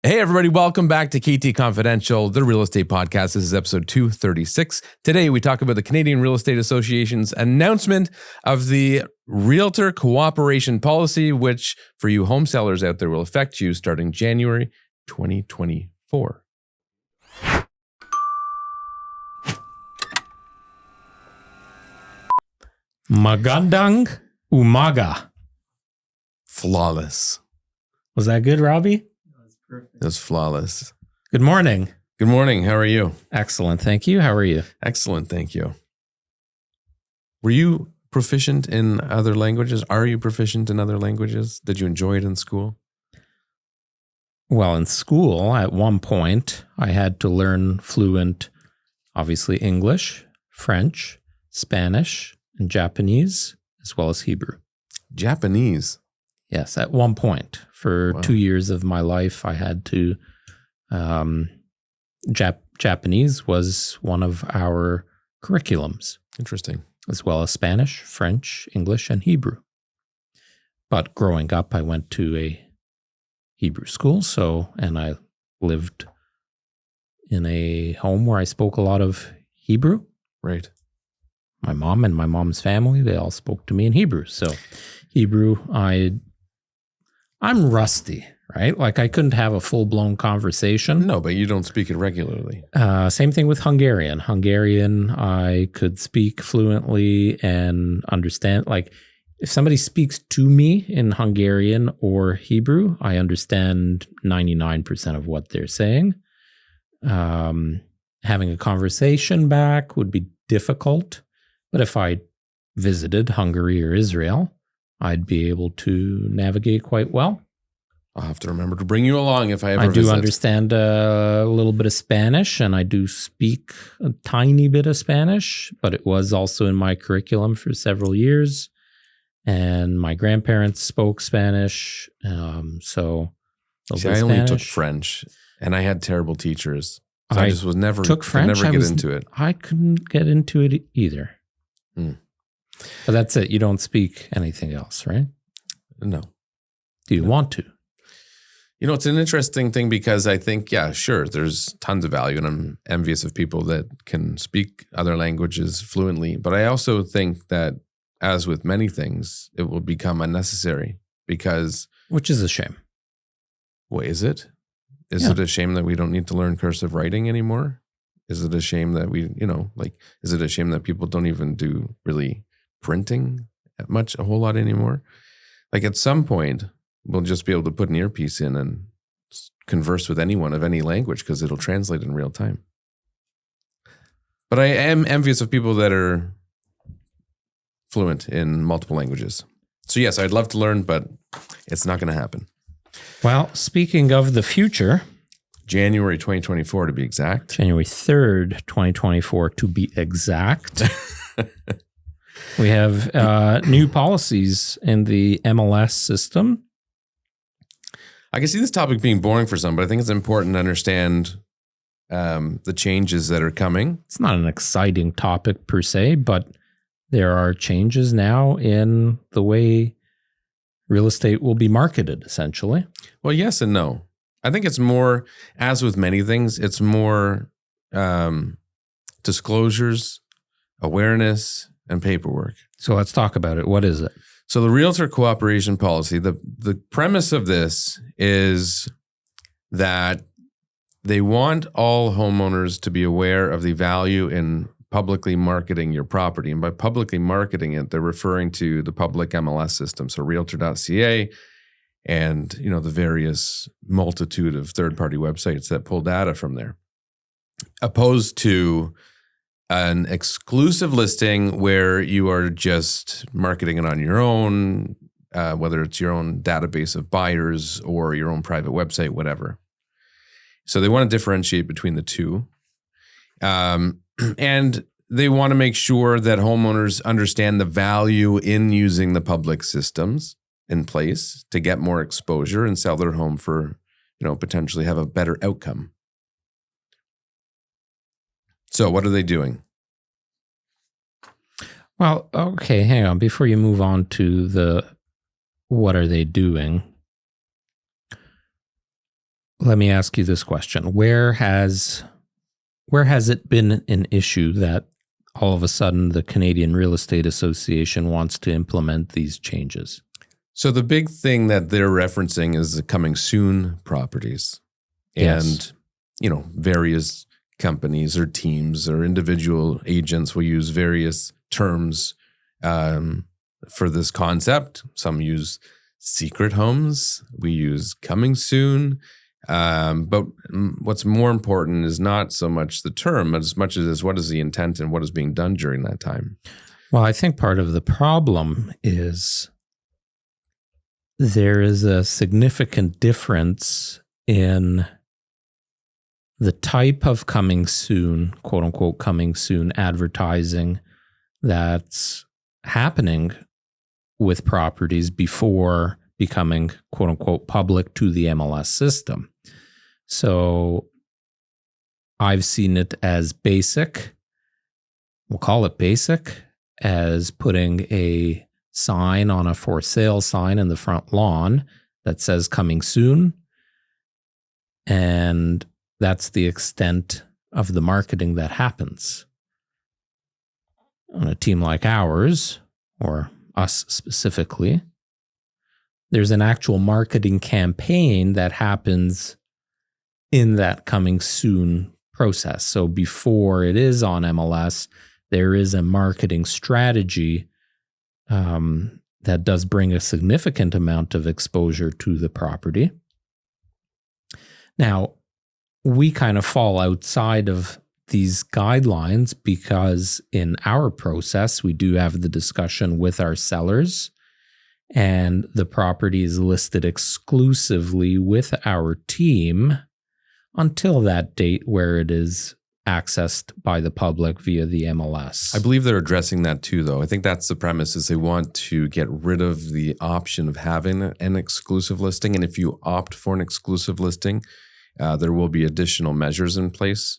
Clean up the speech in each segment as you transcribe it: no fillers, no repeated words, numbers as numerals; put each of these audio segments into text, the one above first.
Hey, everybody, welcome back to KT Confidential, the real estate podcast. This is episode 236. Today, we talk about the Canadian Real Estate Association's announcement of the Realtor Cooperation Policy, which, for you home sellers out there, will affect you starting January 2024. Magandang umaga. Flawless. Was that good, Robbie? That's flawless. Good morning. Good morning. How are you? Excellent. Thank you. How are you? Excellent. Thank you. Were you proficient in other languages? Are you proficient in other languages? Did you enjoy it in school? Well, in school, at one point, I had to learn fluent, obviously, English, French, Spanish, and Japanese, as well as Hebrew. Japanese? Yes, at one point. For 2 years of my life, I had to, Japanese was one of our curriculums. Interesting. As well as Spanish, French, English, and Hebrew. But growing up, I went to a Hebrew school, and I lived in a home where I spoke a lot of Hebrew. Right. My mom and my mom's family, they all spoke to me in Hebrew. So Hebrew, I'm rusty, right? Like I couldn't have a full-blown conversation. No, but you don't speak it regularly. Same thing with Hungarian. Hungarian, I could speak fluently and understand. Like if somebody speaks to me in Hungarian or Hebrew, I understand 99% of what they're saying. Having a conversation back would be difficult. But if I visited Hungary or Israel, I'd be able to navigate quite well. I'll have to remember to bring you along if I ever visit. I do visit. understand a little bit of Spanish, and I do speak a tiny bit of Spanish, but it was also in my curriculum for several years. And my grandparents spoke Spanish, so I only took French, and I had terrible teachers. So I just was never took French. Never get into it. I couldn't get into it either. But that's it. You don't speak anything else, right? No. Do you want to? You know, it's an interesting thing because I think, yeah, sure, there's tons of value, and I'm envious of people that can speak other languages fluently. But I also think that, as with many things, it will become unnecessary because... Which is a shame. Well, is it? Is it a shame that we don't need to learn cursive writing anymore? Is it a shame that is it a shame that people don't even do really printing a whole lot anymore? Like at some point, we'll just be able to put an earpiece in and converse with anyone of any language because it'll translate in real time. But I am envious of people that are fluent in multiple languages. So yes, I'd love to learn, but it's not going to happen. Well, speaking of the future... January 2024 to be exact. January 3rd, 2024 to be exact. We have new policies in the MLS system. I can see this topic being boring for some, but I think it's important to understand the changes that are coming. It's not an exciting topic per se, but there are changes now in the way real estate will be marketed, essentially. Well, yes and no. I think it's more, as with many things, it's more disclosures, awareness, and paperwork. So let's talk about it. What is it? So the Realtor Cooperation Policy, the premise of this is that they want all homeowners to be aware of the value in publicly marketing your property. And by publicly marketing it, they're referring to the public MLS system. So Realtor.ca, and the various multitude of third-party websites that pull data from there, opposed to an exclusive listing where you are just marketing it on your own, whether it's your own database of buyers or your own private website, whatever. So they want to differentiate between the two. And they want to make sure that homeowners understand the value in using the public systems in place to get more exposure and sell their home for, potentially have a better outcome. So what are they doing? Well, okay, hang on. Before you move on to what are they doing, Let me ask you this question. Where has it been an issue that all of a sudden the Canadian Real Estate Association wants to implement these changes? So the big thing that they're referencing is the coming soon properties. Yes. And, various companies or teams or individual agents will use various terms for this concept. Some use secret homes. We use coming soon. But what's more important is not so much the term, but as much as what is the intent and what is being done during that time. Well, I think part of the problem is there is a significant difference in the type of coming soon, quote unquote, coming soon advertising that's happening with properties before becoming, quote unquote, public to the MLS system. So I've seen it as basic. We'll call it basic, as putting a sign on a for sale sign in the front lawn that says coming soon. And that's the extent of the marketing that happens. On a team like ours, or us specifically, there's an actual marketing campaign that happens in that coming soon process. So before it is on MLS, there is a marketing strategy that does bring a significant amount of exposure to the property. Now, we kind of fall outside of these guidelines because in our process, we do have the discussion with our sellers, and the property is listed exclusively with our team until that date where it is accessed by the public via the MLS. I believe they're addressing that too, though. I think that's the premise, is they want to get rid of the option of having an exclusive listing. And if you opt for an exclusive listing, there will be additional measures in place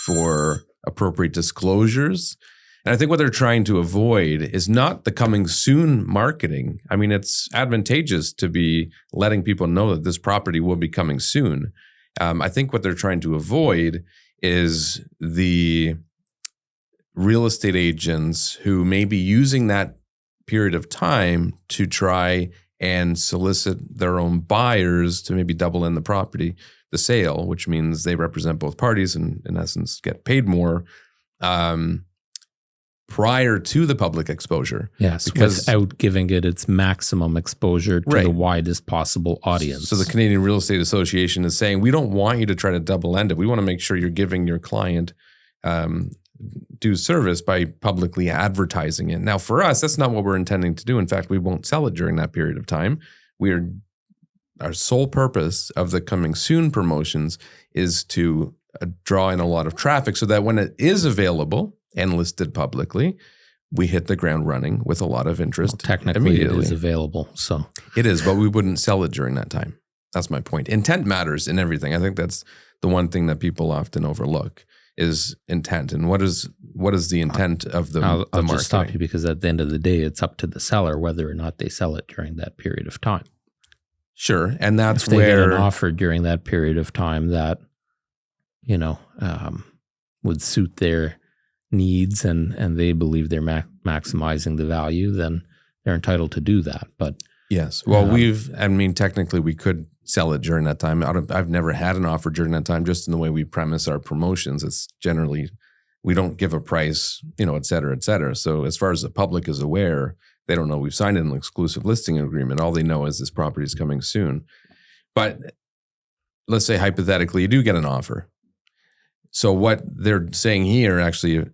for appropriate disclosures. And I think what they're trying to avoid is not the coming soon marketing. I mean, it's advantageous to be letting people know that this property will be coming soon. I think what they're trying to avoid is the real estate agents who may be using that period of time to try and solicit their own buyers to maybe double in the sale, which means they represent both parties and in essence get paid more prior to the public exposure. Yes, without giving it its maximum exposure to the widest possible audience. So the Canadian Real Estate Association is saying, we don't want you to try to double end it. We want to make sure you're giving your client due service by publicly advertising it. Now, for us, that's not what we're intending to do. In fact, we won't sell it during that period of time. Our sole purpose of the coming soon promotions is to draw in a lot of traffic so that when it is available and listed publicly, we hit the ground running with a lot of interest. Well, technically, it is available. So it is, but we wouldn't sell it during that time. That's my point. Intent matters in everything. I think that's the one thing that people often overlook is intent. And what is the intent of the I'll marketing? just stop you because at the end of the day, it's up to the seller whether or not they sell it during that period of time. Sure, and that's if they where get an offer during that period of time that would suit their needs and they believe they're maximizing the value, then they're entitled to do that. But yes, well, technically we could sell it during that time. I've never had an offer during that time, just in the way we premise our promotions. It's generally, we don't give a price, et cetera, et cetera. So as far as the public is aware, they don't know we've signed an exclusive listing agreement. All they know is this property is coming soon. But let's say hypothetically you do get an offer. So what they're saying here actually,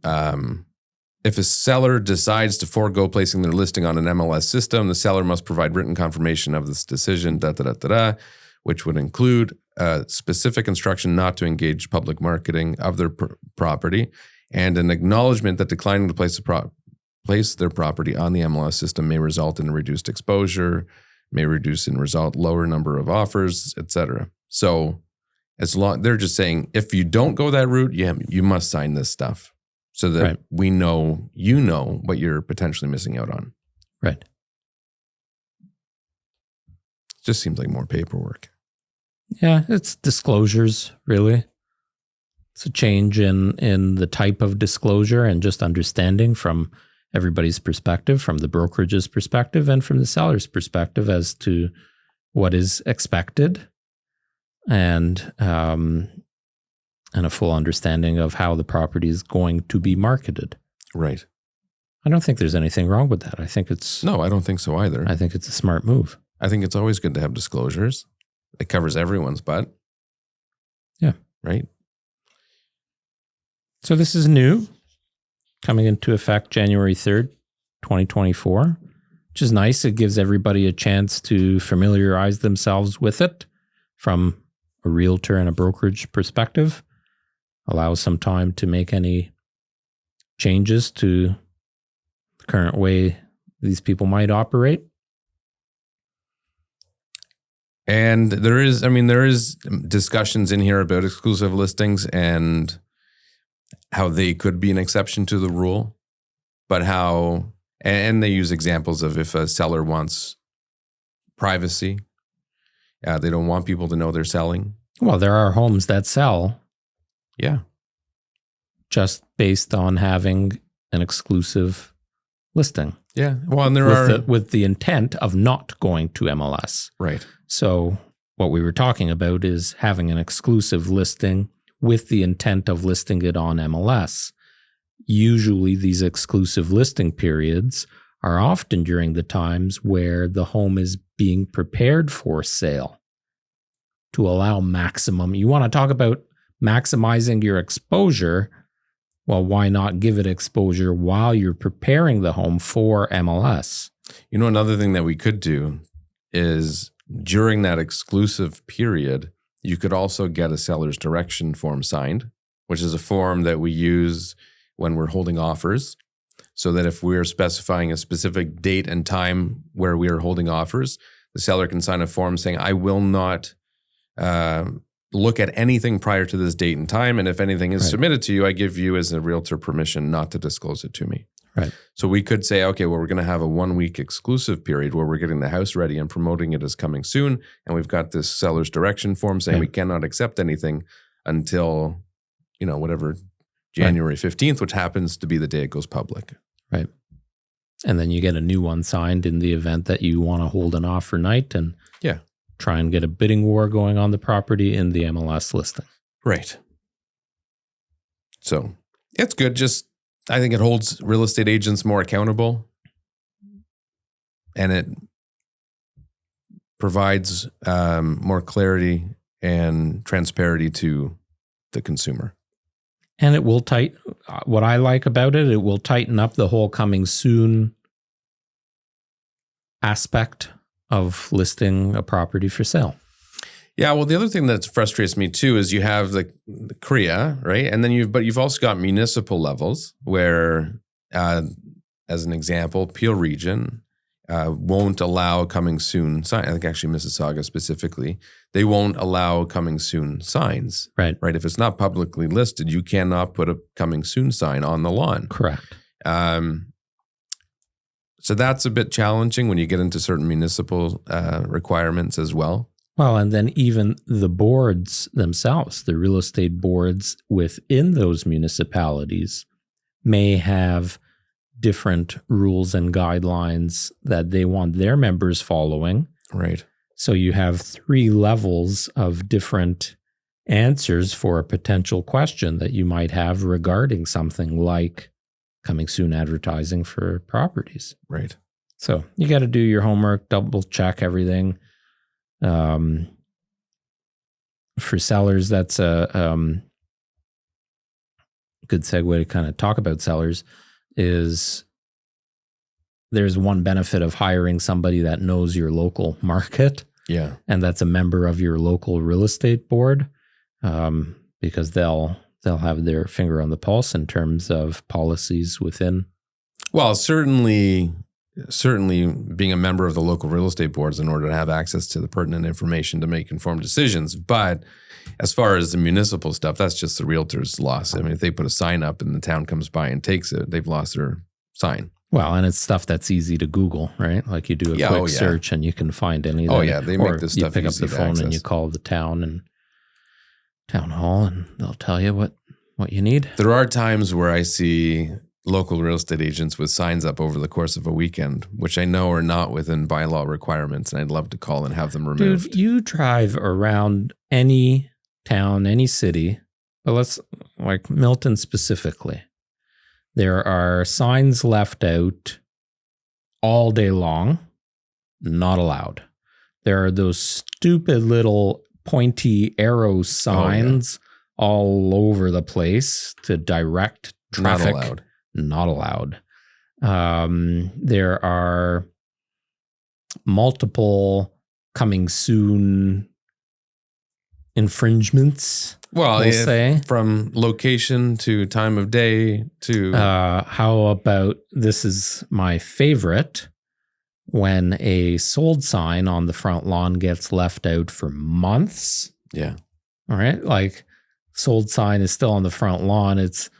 if a seller decides to forego placing their listing on an MLS system, the seller must provide written confirmation of this decision, which would include specific instruction not to engage public marketing of their property and an acknowledgement that declining to place their property on the MLS system may result in a reduced exposure, may result lower number of offers, etc. So they're just saying, if you don't go that route, you must sign this stuff so that we know what you're potentially missing out on. Right. Just seems like more paperwork. Yeah, it's disclosures, really. It's a change in the type of disclosure and just understanding from everybody's perspective, from the brokerage's perspective and from the seller's perspective as to what is expected and a full understanding of how the property is going to be marketed. Right. I don't think there's anything wrong with that. I think it's... No, I don't think so either. I think it's a smart move. I think it's always good to have disclosures. It covers everyone's butt. Yeah. Right? So this is new, coming into effect January 3rd, 2024, which is nice. It gives everybody a chance to familiarize themselves with it from a realtor and a brokerage perspective. Allows some time to make any changes to the current way these people might operate. And there is discussions in here about exclusive listings and how they could be an exception to the rule, but and they use examples of if a seller wants privacy, they don't want people to know they're selling. Well, there are homes that sell. Yeah. Just based on having an exclusive listing. Yeah. Well, and with the intent of not going to MLS. Right. So what we were talking about is having an exclusive listing with the intent of listing it on MLS. Usually these exclusive listing periods are often during the times where the home is being prepared for sale to allow maximum. You want to talk about maximizing your exposure. Well, why not give it exposure while you're preparing the home for MLS? You know, another thing that we could do is during that exclusive period, you could also get a seller's direction form signed, which is a form that we use when we're holding offers. So that if we're specifying a specific date and time where we are holding offers, the seller can sign a form saying, I will not look at anything prior to this date and time. And if anything is submitted to you, I give you as a realtor permission not to disclose it to me. Right. So we could say, okay, well, we're going to have a 1 week exclusive period where we're getting the house ready and promoting it as coming soon. And we've got this seller's direction form saying we cannot accept anything until, whatever, January 15th, which happens to be the day it goes public. Right. And then you get a new one signed in the event that you want to hold an offer night and try and get a bidding war going on the property in the MLS listing. Right. So it's good. I think it holds real estate agents more accountable, and it provides more clarity and transparency to the consumer. And it will what I like about it, it will tighten up the whole coming soon aspect of listing a property for sale. Yeah, well, the other thing that frustrates me too is you have the CREA, right? And then you've also got municipal levels where, as an example, Peel Region won't allow coming soon sign. I think actually Mississauga specifically, they won't allow coming soon signs. Right. Right. If it's not publicly listed, you cannot put a coming soon sign on the lawn. Correct. So that's a bit challenging when you get into certain municipal requirements as well. Well, and then even the boards themselves, the real estate boards within those municipalities may have different rules and guidelines that they want their members following. Right. So you have 3 levels of different answers for a potential question that you might have regarding something like coming soon advertising for properties. Right. So you got to do your homework, double check everything. For sellers, that's a good segue to kind of talk about sellers. Is there's one benefit of hiring somebody that knows your local market, and that's a member of your local real estate board, because they'll have their finger on the pulse in terms of policies within. Well, certainly being a member of the local real estate boards in order to have access to the pertinent information to make informed decisions. But as far as the municipal stuff, that's just the realtor's loss. I mean, if they put a sign up and the town comes by and takes it, they've lost their sign. Well, and it's stuff that's easy to Google, right? Like you do a quick search and you can find any. Oh yeah, they make this stuff you pick easy up the phone access. and you call the town hall, and they'll tell you what you need. There are times where I see local real estate agents with signs up over the course of a weekend, which I know are not within bylaw requirements, and I'd love to call and have them removed. Dude, you drive around any town, any city, but let's like Milton specifically. There are signs left out all day long, not allowed. There are those stupid little pointy arrow signs all over the place to direct traffic. Not allowed. There are multiple coming soon infringements. Well, we'll say. From location to time of day to... how about, this is my favorite, when a sold sign on the front lawn gets left out for months. Yeah. All right. Like sold sign is still on the front lawn. It's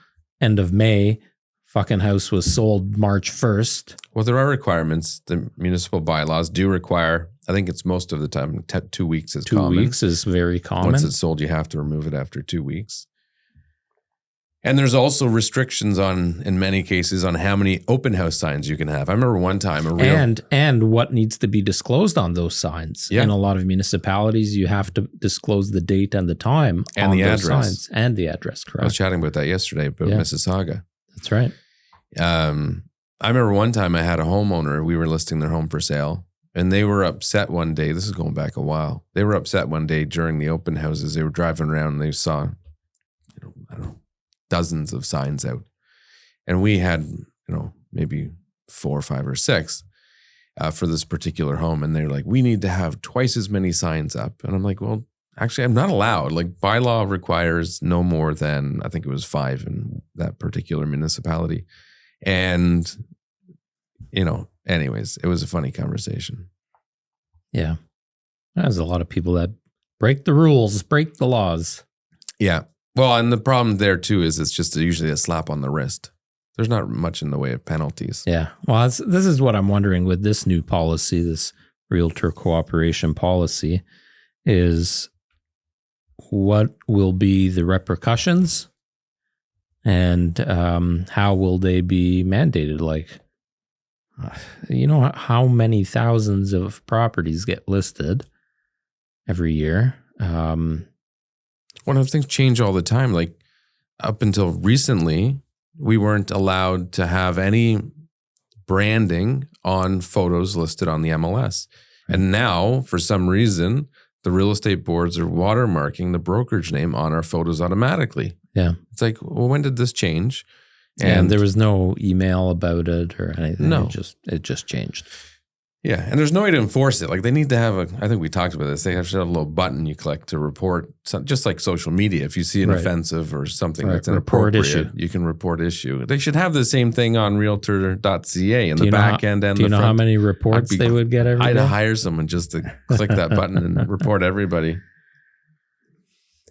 end of May. Fucking house was sold March 1st. Well, there are requirements. The municipal bylaws do require, I think it's most of the time, 2 weeks is common. 2 weeks is very common. Once it's sold, you have to remove it after 2 weeks. And there's also restrictions in many cases, on how many open house signs you can have. I remember one time and what needs to be disclosed on those signs. Yeah. In a lot of municipalities, you have to disclose the date and the time and on the those address. signs and the address. Correct. I was chatting about that yesterday, about Mississauga. That's right. I remember one time I had a homeowner, we were listing their home for sale, and they were upset one day. This is going back a while. They were upset one day during the open houses. They were driving around and they saw, I don't know, dozens of signs out. And we had, maybe 4 or 5 or 6 for this particular home. And they're like, we need to have twice as many signs up. And I'm like, well, actually, I'm not allowed. Like, bylaw requires no more than, I think it was 5 in that particular municipality. And, anyways, it was a funny conversation. Yeah. There's a lot of people that break the rules, break the laws. Yeah. Well, and the problem there too is it's just usually a slap on the wrist. There's not much in the way of penalties. Yeah. Well, this is what I'm wondering with this new policy, this Realtor Cooperation Policy, is what will be the repercussions and how will they be mandated? Like, how many thousands of properties get listed every year? One of those things change all the time. Like, up until recently, we weren't allowed to have any branding on photos listed on the MLS. And now, for some reason, the real estate boards are watermarking the brokerage name on our photos automatically. Yeah. It's like, well, when did this change? And there was no email about it or anything. No. It just changed. Yeah. And there's no way to enforce it. Like, they need to have I think we talked about this. They have to have a little button you click to report, just like social media. If you see an offensive or something that's inappropriate, you can report issue. They should have the same thing on realtor.ca in the back end and the front. Do you know how many reports they would get every day? I'd hire someone just to click that button and report everybody.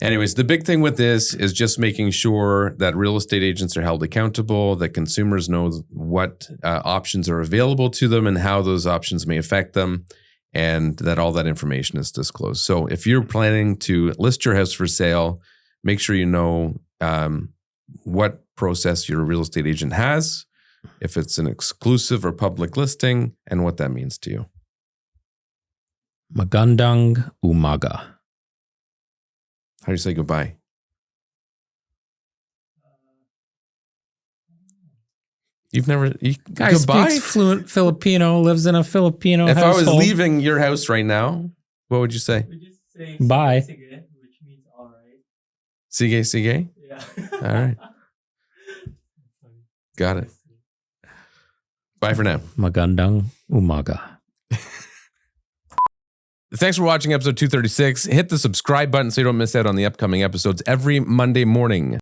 Anyways, the big thing with this is just making sure that real estate agents are held accountable, that consumers know what options are available to them and how those options may affect them, and that all that information is disclosed. So if you're planning to list your house for sale, make sure you know what process your real estate agent has, if it's an exclusive or public listing, and what that means to you. Magandang umaga. How do you say goodbye? You've never... Guy goodbye? speaks fluent Filipino, lives in a Filipino If household. I was leaving your house right now, what would you say? We just say Bye. sige, which means all right. Sige, sige? Yeah. All right. Got it. Bye for now. Magandang umaga. Thanks for watching episode 236. Hit the subscribe button so you don't miss out on the upcoming episodes every Monday morning.